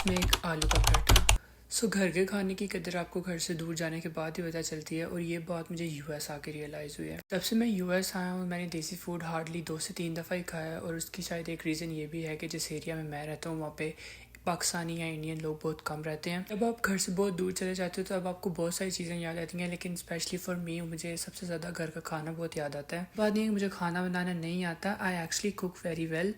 اس میں ایک آلو کا پراٹھا۔ گھر کے کھانے کی قدر آپ کو گھر سے دور جانے کے بعد ہی پتہ چلتی ہے، اور یہ بات مجھے یو ایس آ کے ریئلائز ہوئی ہے۔ تب سے میں یو ایس آیا ہوں، میں نے دیسی فوڈ ہارڈلی 2 سے 3 دفعہ ہی کھایا ہے، اور اس کی شاید ایک ریزن یہ بھی ہے کہ جس ایریا میں رہتا ہوں وہاں پہ پاکستانی یا انڈین لوگ بہت کم رہتے ہیں۔ جب آپ گھر سے بہت دور چلے جاتے ہو تو اب آپ کو بہت ساری چیزیں یاد آتی ہیں، لیکن اسپیشلی فار می مجھے سب سے زیادہ گھر کا کھانا بہت یاد آتا ہے۔ بات نہیں ہے کہ مجھے کھانا بنانا نہیں آتا، I actually cook very well.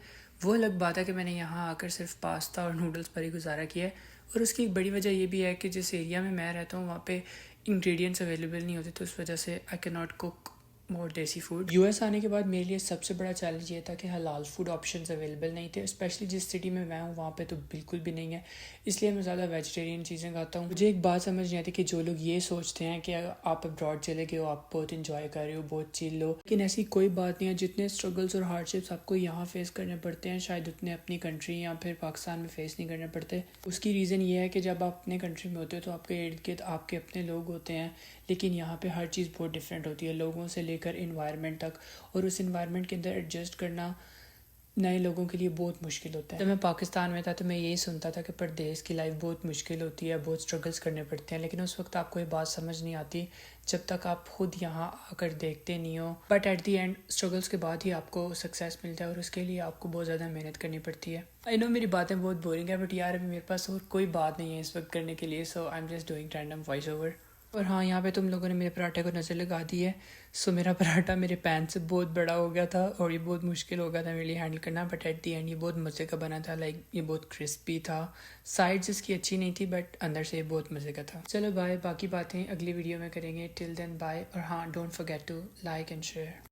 وہ الگ بات ہے کہ میں نے یہاں آ کر صرف پاستا اور نوڈلس پر ہی گزارا کیا ہے، اور اس کی ایک بڑی وجہ یہ بھی ہے کہ جس ایریا میں رہتا ہوں وہاں پہ انگریڈینٹس اویلیبل نہیں ہوتے، تو اس وجہ سے آئی کین ناٹ کوک مور دیسی فوڈ۔ یو ایس آنے کے بعد میرے لیے سب سے بڑا چیلنج یہ تھا کہ حلال فوڈ آپشنز اویلیبل نہیں تھے، اسپیشلی جس سٹی میں ہوں وہاں پہ تو بالکل بھی نہیں ہے، اس لیے میں زیادہ ویجیٹیرین چیزیں کھاتا ہوں۔ مجھے ایک بات سمجھ نہیں آتی کہ جو لوگ یہ سوچتے ہیں کہ آپ ابراڈ چلے گئے ہو، آپ بہت انجوائے کر رہے ہو، بہت چل ہو، لیکن ایسی کوئی بات نہیں ہے۔ جتنے اسٹرگلس اور ہارڈ شپس آپ کو یہاں فیس کرنے پڑتے ہیں شاید اتنے اپنی کنٹری یا پھر پاکستان میں فیس نہیں کرنے پڑتے۔ اس کی ریزن یہ ہے کہ جب آپ اپنے کنٹری میں ہوتے ہو تو آپ کے ارد گرد آپ کے اپنے لوگ ہوتے ہیں، لیکن یہاں پہ ہر چیز بہت ڈفرینٹ ہوتی ہے، لوگوں سے لے کر انوائرمنٹ تک، اور اس انوائرمنٹ کے اندر ایڈجسٹ کرنا نئے لوگوں کے لیے بہت مشکل ہوتا ہے۔ جب میں پاکستان میں تھا تو میں یہی سنتا تھا کہ پردیس کی لائف بہت مشکل ہوتی ہے، بہت اسٹرگلس کرنے پڑتے ہیں، لیکن اس وقت آپ کو یہ بات سمجھ نہیں آتی جب تک آپ خود یہاں آ کر دیکھتے نہیں ہو۔ But at the end struggles کے بعد ہی آپ کو سکسیس ملتا ہے، اور اس کے لیے آپ کو بہت زیادہ محنت کرنی پڑتی ہے۔ آئی نو میری باتیں بہت بورنگ ہے، بٹ یار ابھی میرے پاس اور کوئی بات نہیں ہے اس وقت کرنے کے لیے، so I am just doing random voice over. اور ہاں، یہاں پہ تم لوگوں نے میرے پراٹھے کو نظر لگا دی ہے، سو میرا پراٹھا میرے پین سے بہت بڑا ہو گیا تھا، اور یہ بہت مشکل ہو گیا تھا میرے لیے ہینڈل کرنا، بٹ ایٹ دی اینڈ یہ بہت مزے کا بنا تھا، لائک یہ بہت کرسپی تھا، سائڈز اس کی اچھی نہیں تھی بٹ اندر سے یہ بہت مزے کا تھا۔ چلو بائے، باقی باتیں اگلی ویڈیو میں کریں گے، ٹل دین بائے، اور ہاں don't forget to like and share.